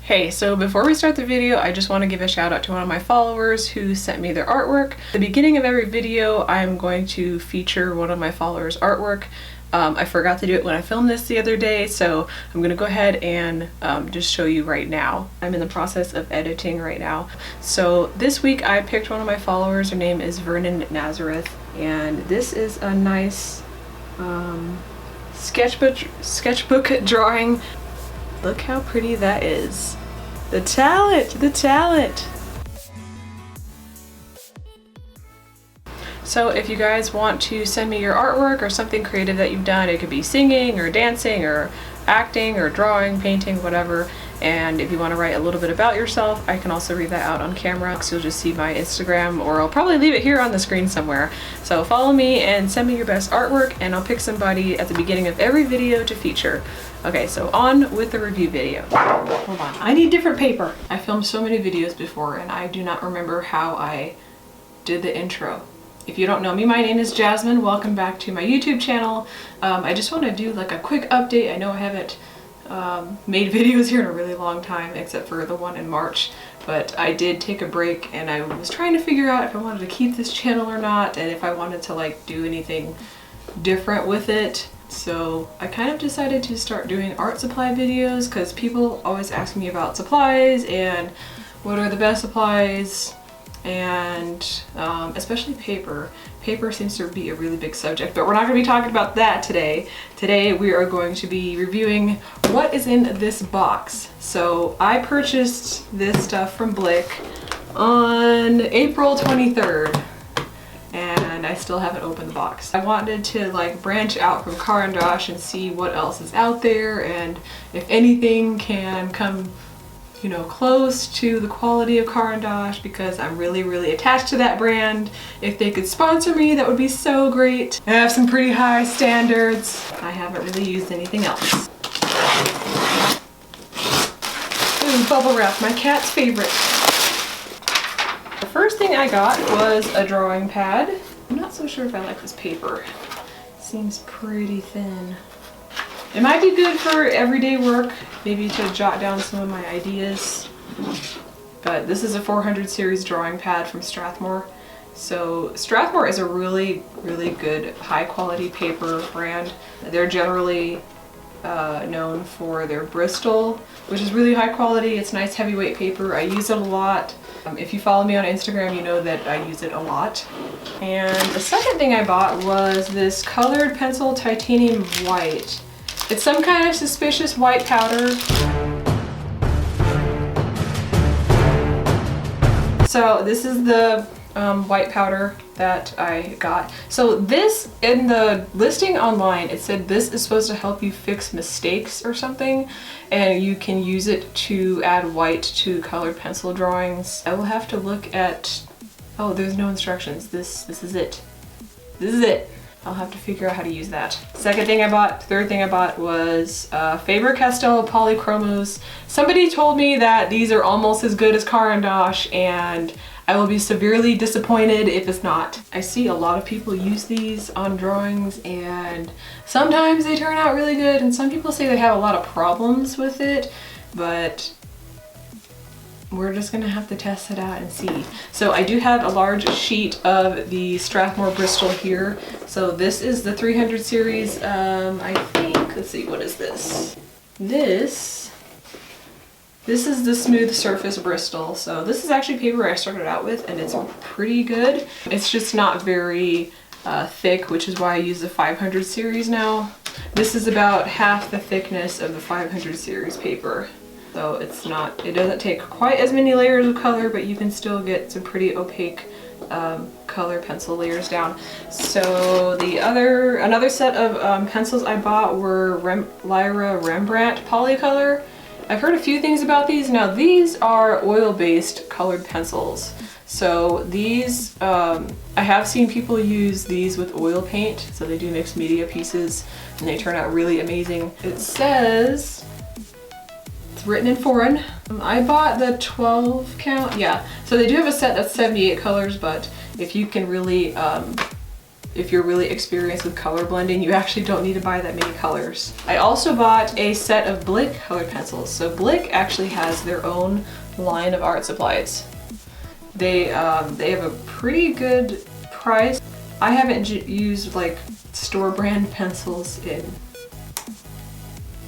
Hey, so before we start the video, I just want to give a shout out to one of my followers who sent me their artwork. At the beginning of every video, I'm going to feature one of my followers' artwork. I forgot to do it when I filmed this the other day, so I'm gonna go ahead and just show you right now. I'm in the process of editing right now. So this week I picked one of my followers. Her name is Vernon Nazareth, and this is a nice sketchbook drawing. Look how pretty that is. The talent, the talent. So if you guys want to send me your artwork or something creative that you've done, it could be singing or dancing or acting or drawing, painting, whatever. And if you want to write a little bit about yourself, I can also read that out on camera. So you'll just see my Instagram, or I'll probably leave it here on the screen somewhere. So follow me and send me your best artwork, and I'll pick somebody at the beginning of every video to feature. Okay, so on with the review video. Hold on, I need different paper. I filmed so many videos before and I do not remember how I did the intro. If you don't know me, my name is Jasmine. Welcome back to my YouTube channel. I just want to do like a quick update. I know I haven't made videos here in a really long time, except for the one in March, but I did take a break and I was trying to figure out if I wanted to keep this channel or not, and if I wanted to like do anything different with it. So I kind of decided to start doing art supply videos because people always ask me about supplies and what are the best supplies, and especially paper. Paper seems to be a really big subject, but we're not going to be talking about that today. Today we are going to be reviewing what is in this box. So I purchased this stuff from Blick on April 23rd. And I still haven't opened the box. I wanted to like branch out from Caran D'Ache and see what else is out there, and if anything can come, you know, close to the quality of Caran D'Ache, because I'm really attached to that brand. If they could sponsor me, that would be so great. I have some pretty high standards. I haven't really used anything else. Ooh, bubble wrap, my cat's favorite. The first thing I got was a drawing pad. I'm not so sure if I like this paper. It seems pretty thin. It might be good for everyday work, maybe to jot down some of my ideas. But this is a 400 series drawing pad from Strathmore. So Strathmore is a really good high quality paper brand. They're generally known for their Bristol, which is really high quality. It's nice heavyweight paper. I use it a lot. If you follow me on Instagram, you know that I use it a lot. And the second thing I bought was this colored pencil titanium white. It's some kind of suspicious white powder. So this is the white powder that I got. So this, in the listing online, it said this is supposed to help you fix mistakes or something, and you can use it to add white to colored pencil drawings. I will have to look at, oh, there's no instructions. This is it. This is it. I'll have to figure out how to use that. Third thing I bought was Faber-Castell Polychromos. Somebody told me that these are almost as good as Caran D'Ache, and I will be severely disappointed if it's not. I see a lot of people use these on drawings, and sometimes they turn out really good, and some people say they have a lot of problems with it, but we're just gonna have to test it out and see. So I do have a large sheet of the Strathmore Bristol here. So this is the 300 series. I think, let's see, what is this? This is the smooth surface Bristol. So this is actually paper I started out with, and it's pretty good. It's just not very thick, which is why I use the 500 series now. This is about half the thickness of the 500 series paper. So it doesn't take quite as many layers of color, but you can still get some pretty opaque color pencil layers down. So another set of pencils I bought were Lyra Rembrandt Polycolor. I've heard a few things about these. Now these are oil-based colored pencils. So these, I have seen people use these with oil paint. So they do mixed media pieces and they turn out really amazing. It says, it's written in foreign. I bought the 12 count, yeah. So they do have a set that's 78 colors, but if you can really if you're really experienced with color blending, you actually don't need to buy that many colors. I also bought a set of Blick colored pencils. So Blick actually has their own line of art supplies. They have a pretty good price. I haven't used like store brand pencils in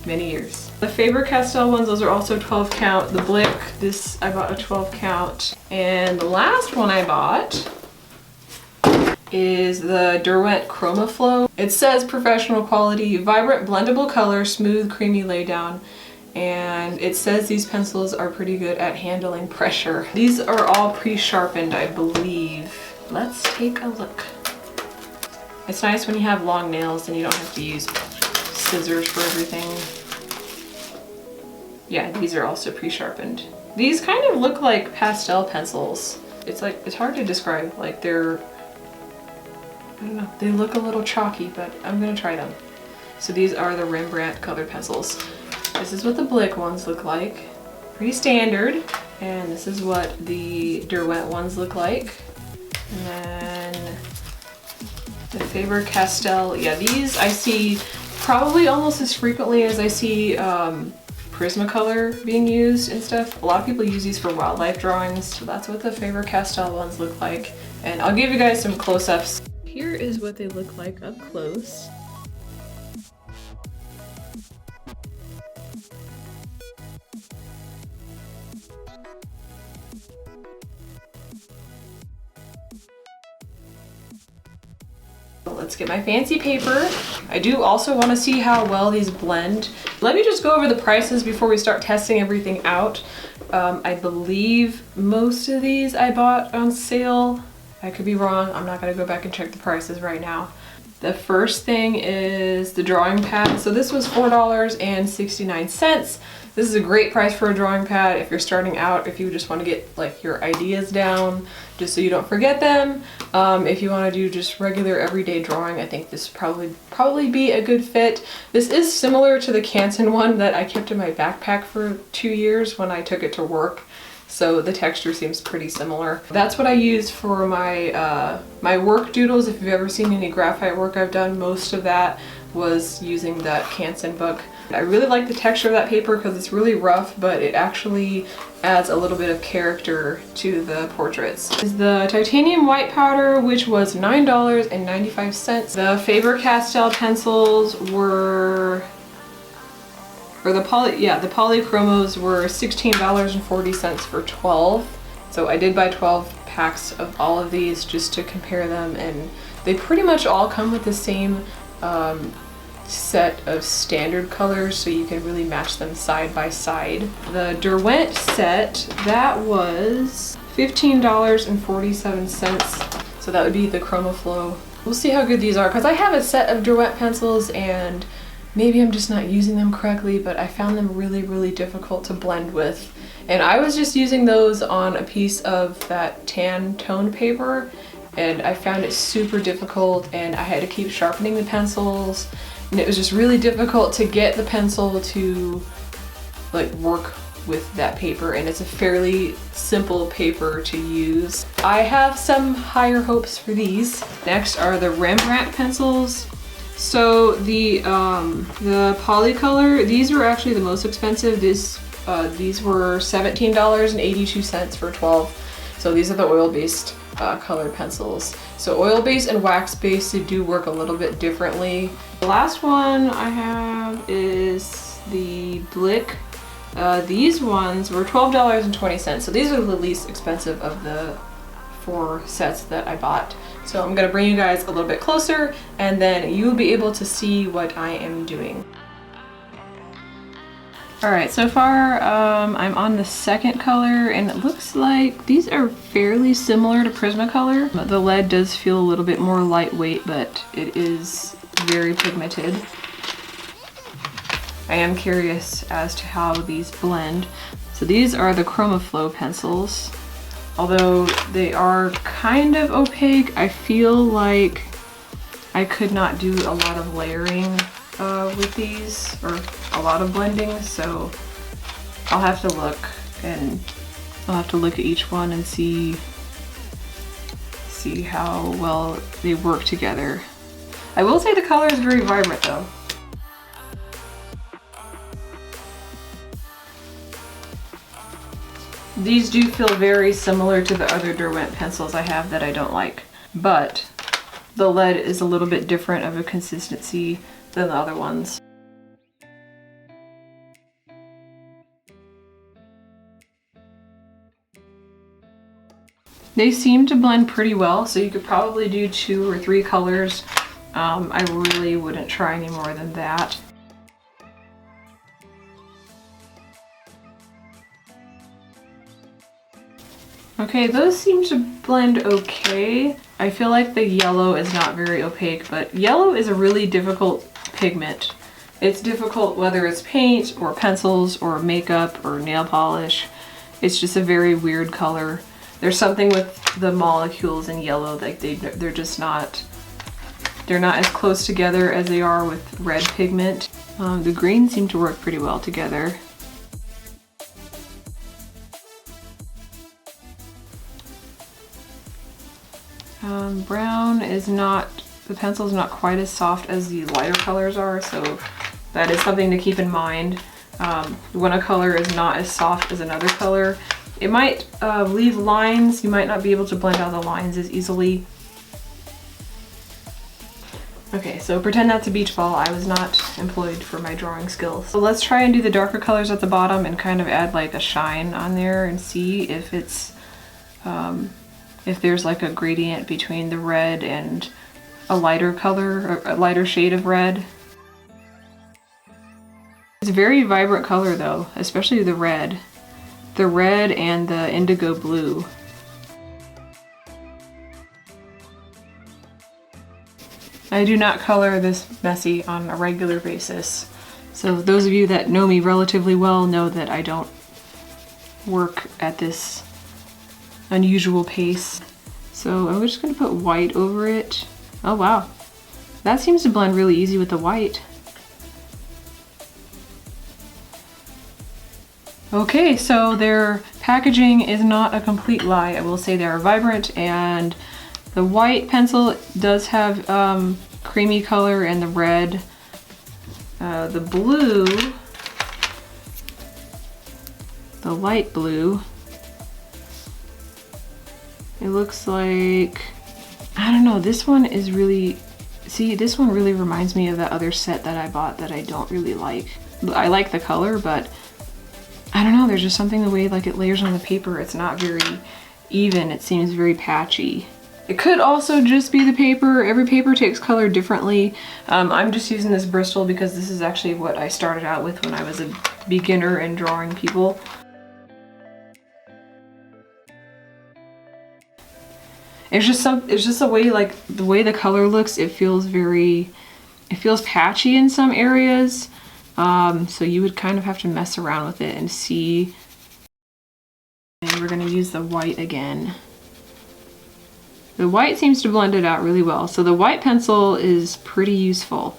many years. The Faber-Castell ones, those are also 12 count. The Blick, I bought a 12 count. And the last one I bought is the Derwent Chromaflow. It says professional quality, vibrant blendable color, smooth creamy laydown. And it says these pencils are pretty good at handling pressure. These are all pre-sharpened, I believe. Let's take a look. It's nice when you have long nails and you don't have to use scissors for everything. Yeah, these are also pre-sharpened. These kind of look like pastel pencils. It's hard to describe. Like I don't know, they look a little chalky, but I'm gonna try them. So these are the Rembrandt colored pencils. This is what the Blick ones look like. Pretty standard. And this is what the Derwent ones look like. And then the Faber-Castell, yeah, these I see probably almost as frequently as I see Prismacolor being used and stuff. A lot of people use these for wildlife drawings, so that's what the Faber-Castell ones look like. And I'll give you guys some close-ups. Here is what they look like up close. Let's get my fancy paper. I do also want to see how well these blend. Let me just go over the prices before we start testing everything out. I believe most of these I bought on sale. I could be wrong. I'm not going to go back and check the prices right now. The first thing is the drawing pad. So this was $4.69. This is a great price for a drawing pad if you're starting out, if you just want to get like your ideas down, just so you don't forget them. If you want to do just regular everyday drawing, I think this probably be a good fit. This is similar to the Canson one that I kept in my backpack for 2 years when I took it to work. So the texture seems pretty similar. That's what I use for my my work doodles. If you've ever seen any graphite work I've done, most of that was using that Canson book. I really like the texture of that paper because it's really rough, but it actually adds a little bit of character to the portraits. This is the titanium white powder, which was $9.95. The Faber-Castell pencils were, or the Polychromos were $16.40 for 12. So I did buy 12 packs of all of these just to compare them, and they pretty much all come with the same set of standard colors, so you can really match them side by side. The Derwent set, that was $15.47. So that would be the Chromaflow. We'll see how good these are, because I have a set of Derwent pencils and maybe I'm just not using them correctly, but I found them really, really difficult to blend with. And I was just using those on a piece of that tan toned paper, and I found it super difficult, and I had to keep sharpening the pencils, and it was just really difficult to get the pencil to like work with that paper, and it's a fairly simple paper to use. I have some higher hopes for these. Next are the Rembrandt pencils. So the Polycolor, these were actually the most expensive. These were $17.82 for 12. So these are the oil-based colored pencils. So oil-based and wax-based, they do work a little bit differently. The last one I have is the Blick. These ones were $12.20. So these are the least expensive of the 4 sets that I bought. So I'm gonna bring you guys a little bit closer, and then you'll be able to see what I am doing. All right, so far I'm on the second color, and it looks like these are fairly similar to Prismacolor. The lead does feel a little bit more lightweight, but it is very pigmented. I am curious as to how these blend. So these are the Chromaflow pencils. Although they are kind of opaque, I feel like I could not do a lot of layering with these, or a lot of blending, so I'll have to look, and I'll have to look at each one and see see how well they work together. I will say the color is very vibrant though. These do feel very similar to the other Derwent pencils I have that I don't like, but the lead is a little bit different of a consistency than the other ones. They seem to blend pretty well, so you could probably do 2 or 3 colors. I really wouldn't try any more than that. Okay, those seem to blend okay. I feel like the yellow is not very opaque, but yellow is a really difficult pigment. It's difficult whether it's paint or pencils or makeup or nail polish. It's just a very weird color. There's something with the molecules in yellow, like they're just not, they're not as close together as they are with red pigment. The greens seem to work pretty well together. Brown is not, the pencil is not quite as soft as the lighter colors are, so that is something to keep in mind. When a color is not as soft as another color, it might leave lines. You might not be able to blend out the lines as easily. Okay, so pretend that's a beach ball. I was not employed for my drawing skills. So let's try and do the darker colors at the bottom and kind of add like a shine on there and see if it's, if there's like a gradient between the red and a lighter color, or a lighter shade of red. It's a very vibrant color though, especially the red. The red and the indigo blue. I do not color this messy on a regular basis. So those of you that know me relatively well know that I don't work at this unusual pace. So I'm just gonna put white over it. Oh wow, that seems to blend really easy with the white. Okay, so their packaging is not a complete lie. I will say they are vibrant, and the white pencil does have creamy color, and the red, the blue, the light blue, it looks like, I don't know, this one is really, see, this one really reminds me of that other set that I bought that I don't really like. I like the color, but I don't know, there's just something the way like it layers on the paper, it's not very even, it seems very patchy. It could also just be the paper. Every paper takes color differently. I'm just using this Bristol because this is actually what I started out with when I was a beginner in drawing people. It's just the way, like the way the color looks, it feels patchy in some areas. So you would kind of have to mess around with it and see. And we're gonna use the white again. The white seems to blend it out really well. So the white pencil is pretty useful.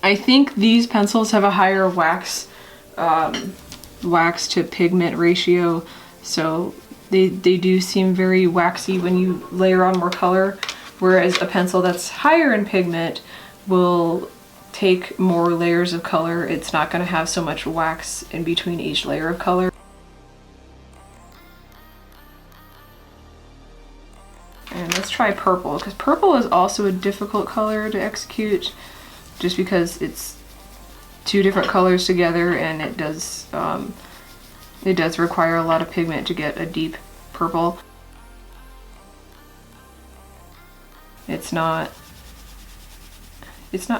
I think these pencils have a higher wax to pigment ratio. So they do seem very waxy when you layer on more color. Whereas a pencil that's higher in pigment will take more layers of color. It's not gonna have so much wax in between each layer of color. And let's try purple, because purple is also a difficult color to execute just because it's two different colors together, and it does require a lot of pigment to get a deep purple. It's not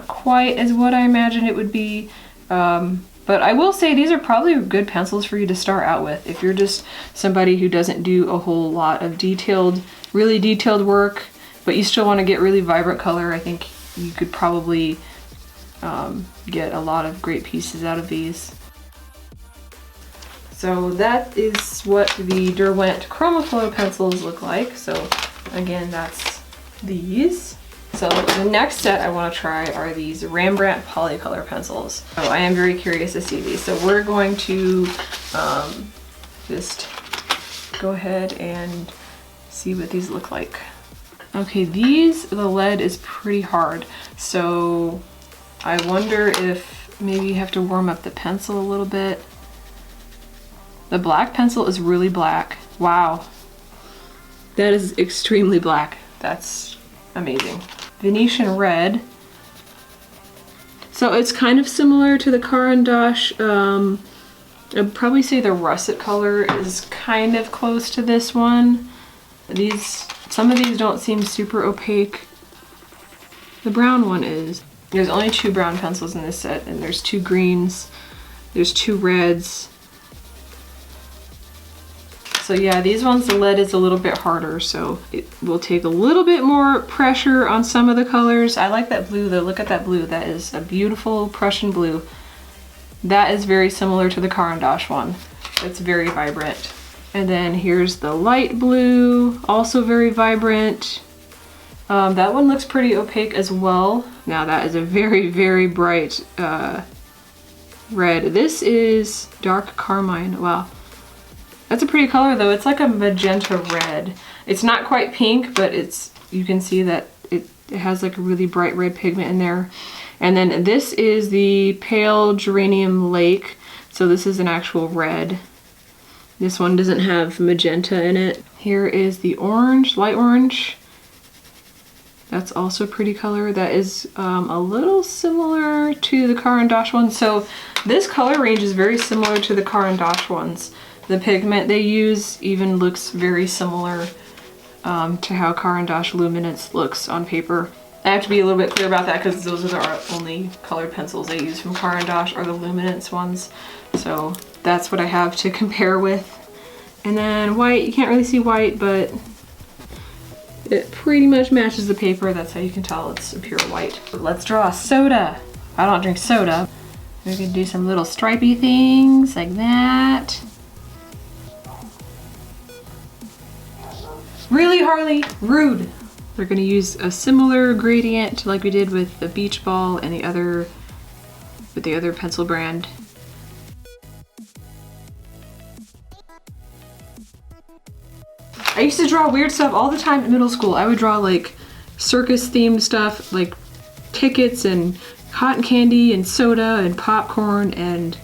quite as what I imagined it would be, but I will say these are probably good pencils for you to start out with if you're just somebody who doesn't do a whole lot of really detailed work, but you still want to get really vibrant color. I think you could probably get a lot of great pieces out of these. So that is what the Derwent Chromaflow pencils look like. So again, that's these. So the next set I want to try are these Rembrandt Polycolor pencils. So I am very curious to see these. So we're going to just go ahead and see what these look like. Okay, the lead is pretty hard, so I wonder if maybe you have to warm up the pencil a little bit. The black pencil is really black. Wow. That is extremely black. That's amazing. Venetian red. So it's kind of similar to the Caran D'Ache. I'd probably say the russet color is kind of close to this one. Some of these don't seem super opaque. The brown one is. There's only 2 brown pencils in this set, and there's 2 greens, there's 2 reds. So yeah, these ones, the lead is a little bit harder, so it will take a little bit more pressure on some of the colors. I like that blue though. Look at that blue. That is a beautiful Prussian blue. That is very similar to the Caran D'Ache one. It's very vibrant. And then here's the light blue, also very vibrant. That one looks pretty opaque as well. Now that is a very, very bright red. This is dark carmine. Wow. That's a pretty color though. It's like a magenta red. It's not quite pink, but you can see that it has like a really bright red pigment in there. And then this is the pale geranium lake. So this is an actual red. This one doesn't have magenta in it. Here is the orange, light orange. That's also a pretty color. That is a little similar to the Caran D'Ache one. So this color range is very similar to the Caran D'Ache ones. The pigment they use even looks very similar to how Caran D'Ache Luminance looks on paper. I have to be a little bit clear about that because those are the only colored pencils I use from Caran D'Ache are the Luminance ones. So that's what I have to compare with. And then white, you can't really see white, but it pretty much matches the paper. That's how you can tell it's a pure white. But let's draw a soda. I don't drink soda. We can do some little stripy things like that. Really, Harley? Rude. We're gonna use a similar gradient like we did with the beach ball and the other pencil brand. I used to draw weird stuff all the time in middle school. I would draw like circus themed stuff, like tickets and cotton candy and soda and popcorn, and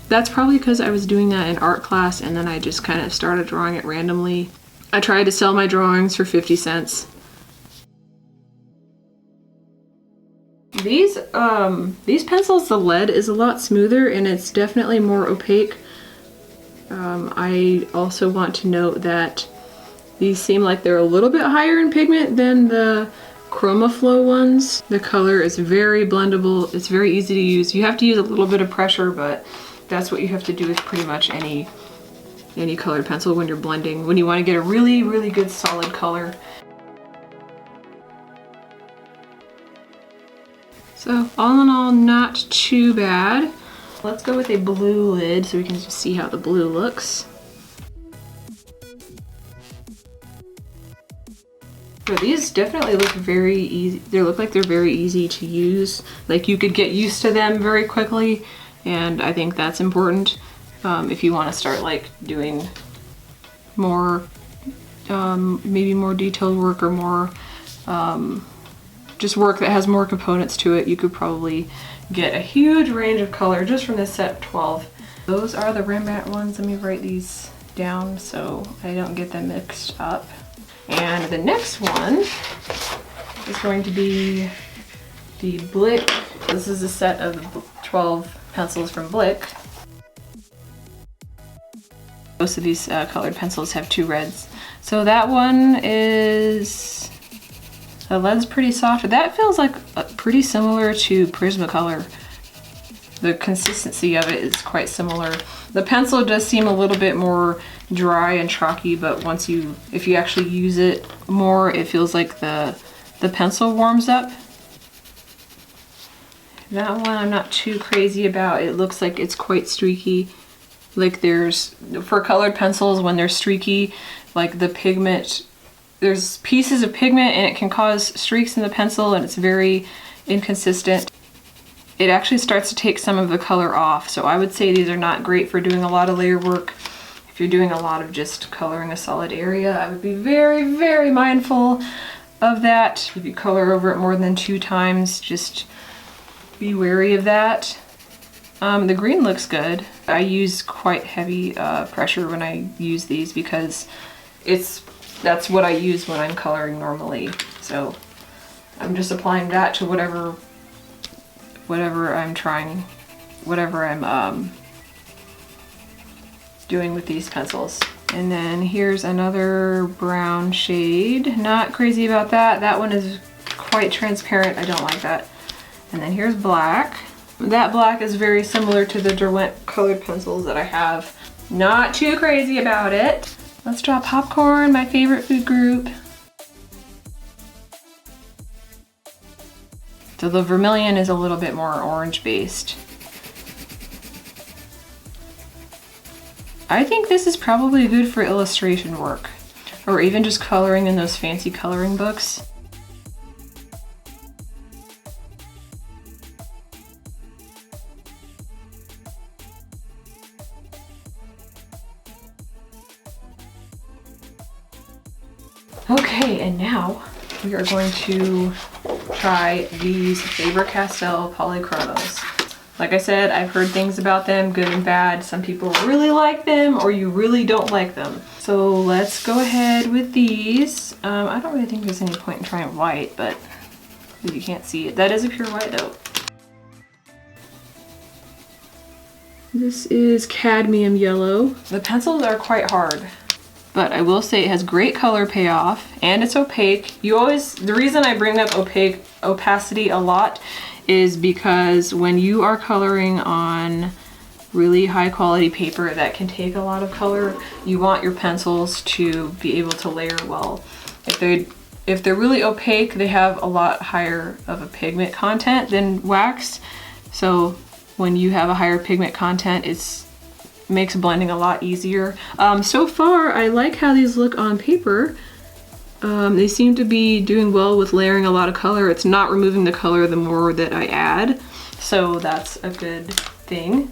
that's probably because I was doing that in art class and then I just kind of started drawing it randomly. I tried to sell my drawings for 50 cents. These pencils, the lead is a lot smoother and it's definitely more opaque. I also want to note that these seem like they're a little bit higher in pigment than the Chromaflow ones. The color is very blendable. It's very easy to use. You have to use a little bit of pressure, but that's what you have to do with pretty much any colored pencil when you're blending, when you want to get a really, really good solid color. So all in all, not too bad. Let's go with a blue lid so we can just see how the blue looks. So these definitely look very easy. They look like they're very easy to use. Like you could get used to them very quickly, and I think that's important if you want to start like doing more, maybe more detailed work or more just work that has more components to it. You could probably get a huge range of color just from this set of 12. Those are the Rembrandt ones. Let me write these down so I don't get them mixed up. And the next one is going to be the Blick. This is a set of 12 pencils from Blick. Most of these colored pencils have 2 reds. So that one is, the lead's pretty soft. That feels like pretty similar to Prismacolor. The consistency of it is quite similar. The pencil does seem a little bit more dry and chalky, but if you actually use it more, it feels like the pencil warms up. That one I'm not too crazy about. It looks like it's quite streaky. Like for colored pencils, when they're streaky, like the pigment, there's pieces of pigment and it can cause streaks in the pencil and it's very inconsistent. It actually starts to take some of the color off. So I would say these are not great for doing a lot of layer work. If If you're doing a lot of just coloring a solid area, I would be very, very mindful of that. If you color over it more than 2 times, just be wary of that. The green looks good. I use quite heavy pressure when I use these because that's what I use when I'm coloring normally. So I'm just applying that to whatever I'm doing with these pencils. And then here's another brown shade. Not crazy about that. That one is quite transparent. I don't like that. And then here's black. That black is very similar to the Derwent colored pencils that I have. Not too crazy about it. Let's draw popcorn, my favorite food group. So the vermilion is a little bit more orange based. I think this is probably good for illustration work, or even just coloring in those fancy coloring books. Okay, and now we are going to try these Faber-Castell Polychromos. Like I said, I've heard things about them, good and bad. Some people really like them, or you really don't like them. So let's go ahead with these. I don't really think there's any point in trying white, but because you can't see it. That is a pure white though. This is cadmium yellow. The pencils are quite hard, but I will say it has great color payoff and it's opaque. The reason I bring up opacity a lot is because when you are coloring on really high quality paper that can take a lot of color, you want your pencils to be able to layer well. If they're really opaque, they have a lot higher of a pigment content than wax. So when you have a higher pigment content, it makes blending a lot easier. So far, I like how these look on paper. They seem to be doing well with layering a lot of color. It's not removing the color the more that I add. So that's a good thing.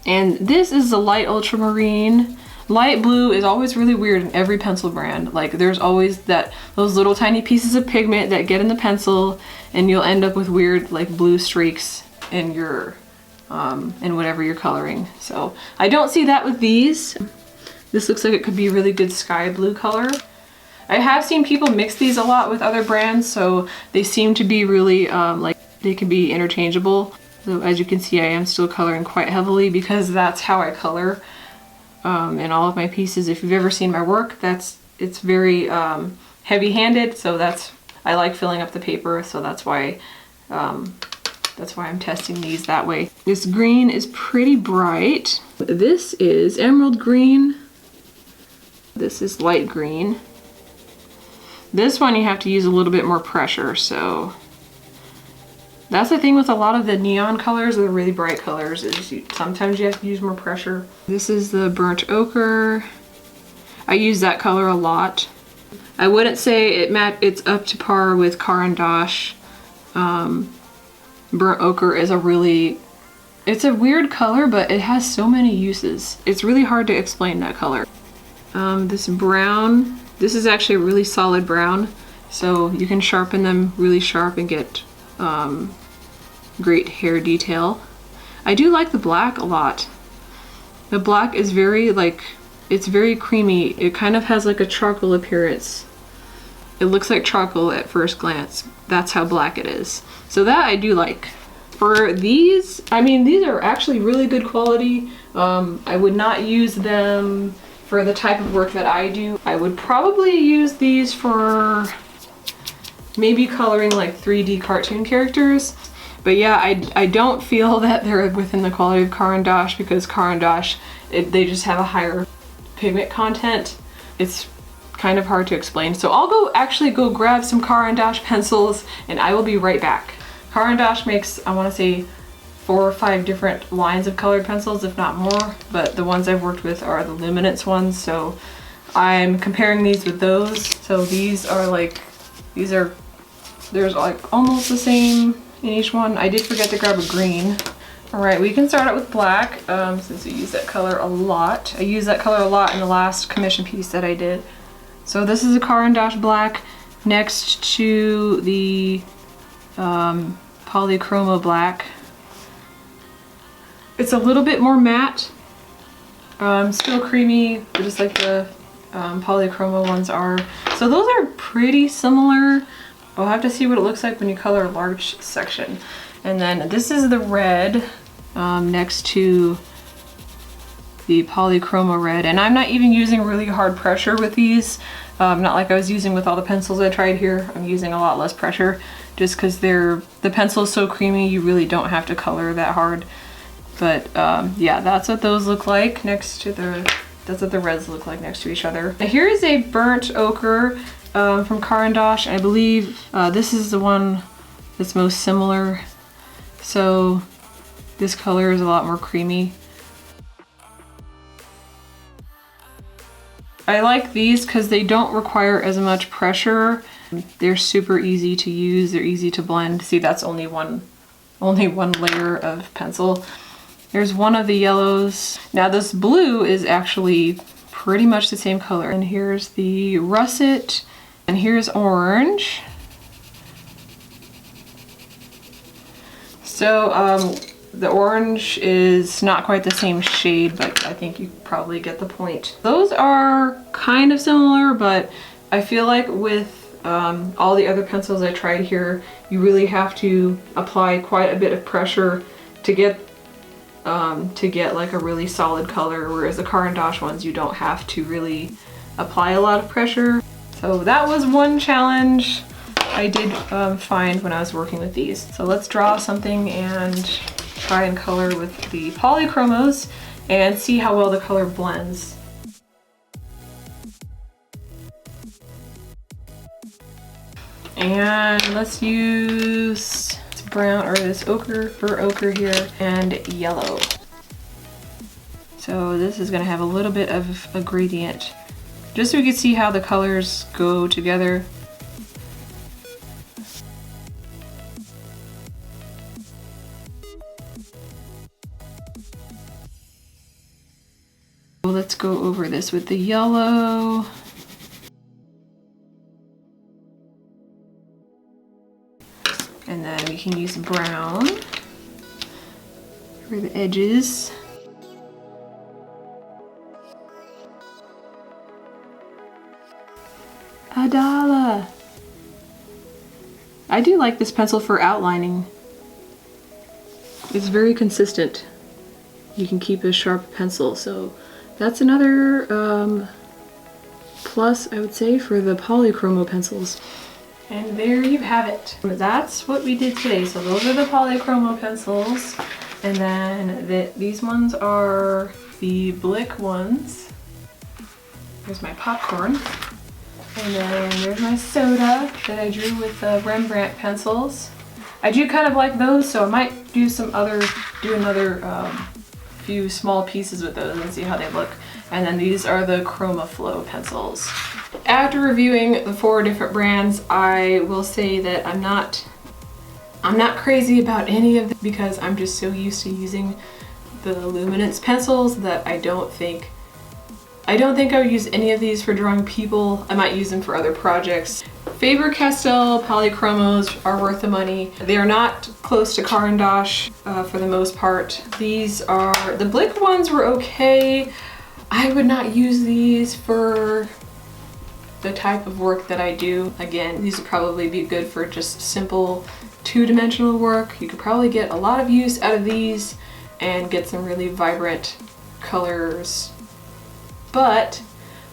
And this is the light ultramarine. Light blue is always really weird in every pencil brand. Like there's always those little tiny pieces of pigment that get in the pencil and you'll end up with weird like blue streaks in your in whatever you're coloring. So I don't see that with these. This looks like it could be a really good sky blue color. I have seen people mix these a lot with other brands, so they seem to be really like they can be interchangeable. So as you can see, I am still coloring quite heavily because that's how I color in all of my pieces. If you've ever seen my work, it's very heavy-handed, so I like filling up the paper, so that's why I'm testing these that way. This green is pretty bright. This is emerald green. This is light green. This one you have to use a little bit more pressure, so that's the thing with a lot of the neon colors, or the really bright colors, is sometimes you have to use more pressure. This is the burnt ochre. I use that color a lot. I wouldn't say it's up to par with Caran D'Ache. Burnt ochre is it's a weird color, but it has so many uses. It's really hard to explain that color. This brown, this is actually a really solid brown, so you can sharpen them really sharp and get great hair detail. I do like the black a lot. The black is it's very creamy. It kind of has like a charcoal appearance. It looks like charcoal at first glance. That's how black it is. So that I do like. For these, I mean, these are actually really good quality. I would not use them for the type of work that I do. I would probably use these for maybe coloring like 3D cartoon characters. But yeah, I don't feel that they're within the quality of Caran D'Ache, because Caran D'Ache, they just have a higher pigment content. It's kind of hard to explain. So I'll actually go grab some Caran D'Ache pencils and I will be right back. Caran D'Ache makes, I want to say, 4 or 5 different lines of colored pencils, if not more, but the ones I've worked with are the Luminance ones, so I'm comparing these with those. So there's like almost the same in each one. I did forget to grab a green, All right, we can start out with black, since we use that color a lot. I used that color a lot in the last commission piece that I did. So this is a Caran D'Ache black next to the Polychromo black. It's a little bit more matte, still creamy, just like the Polychromo ones are. So those are pretty similar. We'll have to see what it looks like when you color a large section. And then this is the red next to the Polychromo red. And I'm not even using really hard pressure with these. Not like I was using with all the pencils I tried here. I'm using a lot less pressure just because the pencil is so creamy, you really don't have to color that hard. But yeah, that's what those look like next to that's what the reds look like next to each other. Now here is a burnt ochre from Caran D'Ache. I believe this is the one that's most similar. So this color is a lot more creamy. I like these because they don't require as much pressure. They're super easy to use. They're easy to blend. See, that's only one layer of pencil. There's one of the yellows. Now this blue is actually pretty much the same color. And here's the russet, and here's orange. So the orange is not quite the same shade, but I think you probably get the point. Those are kind of similar, but I feel like with all the other pencils I tried here, you really have to apply quite a bit of pressure to get like a really solid color, whereas the Caran D'Ache ones you don't have to really apply a lot of pressure. So that was one challenge I did find when I was working with these. So let's draw something and try and color with the Polychromos and see how well the color blends. And let's use brown or this ochre, burnt ochre here, and yellow. So this is going to have a little bit of a gradient, just so we can see how the colors go together. Let's go over this with the yellow. And then we can use brown for the edges. $1. I do like this pencil for outlining. It's very consistent. You can keep a sharp pencil, so that's another plus, I would say, for the Polychromo pencils. And there you have it. That's what we did today. So those are the Polychromo pencils. And then these ones are the Blick ones. Here's my popcorn. And then there's my soda that I drew with the Rembrandt pencils. I do kind of like those, so I might do another few small pieces with those and see how they look. And then these are the Chromaflow pencils. After reviewing the 4 different brands, I will say that I'm not crazy about any of them because I'm just so used to using the Luminance pencils that I don't think I would use any of these for drawing people. I might use them for other projects. Faber-Castell Polychromos are worth the money. They are not close to Caran D'Ache for the most part. These are, the Blick ones were okay. I would not use these for the type of work that I do. Again, these would probably be good for just simple 2-dimensional work. You could probably get a lot of use out of these and get some really vibrant colors, but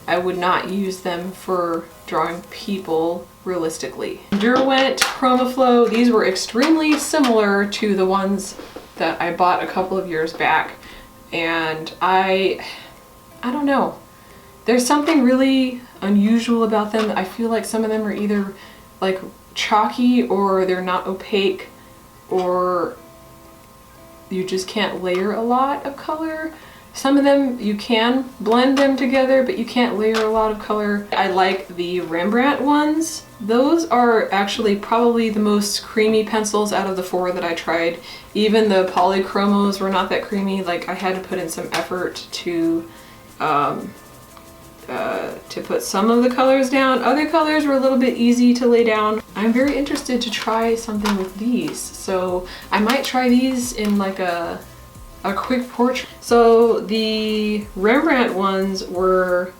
I would not use them for drawing people realistically. Derwent Chromaflow, these were extremely similar to the ones that I bought a couple of years back, and I don't know. There's something really unusual about them. I feel like some of them are either like chalky or they're not opaque, or you just can't layer a lot of color. Some of them you can blend them together, but you can't layer a lot of color. I like the Rembrandt ones. Those are actually probably the most creamy pencils out of the 4 that I tried. Even the Polychromos were not that creamy. Like, I had to put in some effort to put some of the colors down. Other colors were a little bit easy to lay down. I'm very interested to try something with these. So I might try these in like a quick portrait. So the Rembrandt ones were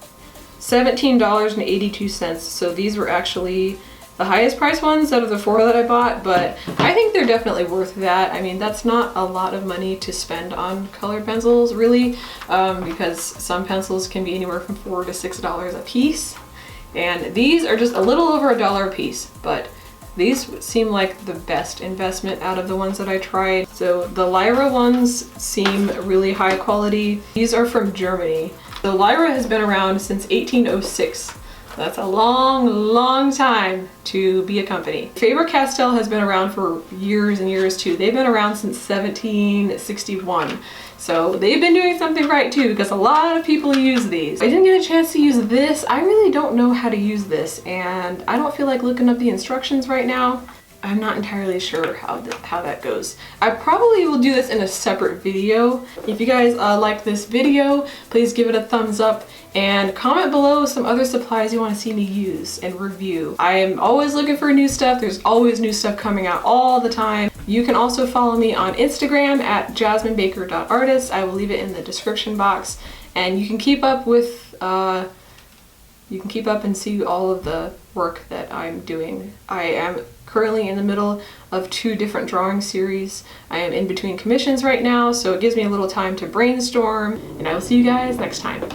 $17.82. So these were actually the highest price ones out of the 4 that I bought, but I think they're definitely worth that. I mean, that's not a lot of money to spend on colored pencils, really, because some pencils can be anywhere from $4 to $6 a piece. And these are just a little over $1 a piece, but these seem like the best investment out of the ones that I tried. So the Lyra ones seem really high quality. These are from Germany. So Lyra has been around since 1806. That's a long, long time to be a company. Faber-Castell has been around for years and years too. They've been around since 1761. So they've been doing something right too, because a lot of people use these. I didn't get a chance to use this. I really don't know how to use this, and I don't feel like looking up the instructions right now. I'm not entirely sure how that goes. I probably will do this in a separate video. If you guys like this video, please give it a thumbs up and comment below some other supplies you want to see me use and review. I am always looking for new stuff. There's always new stuff coming out all the time. You can also follow me on Instagram at jasminebaker.artist. I will leave it in the description box, and you can keep up with and see all of the work that I'm doing. I am currently in the middle of 2 different drawing series. I am in between commissions right now, so it gives me a little time to brainstorm, and I will see you guys next time.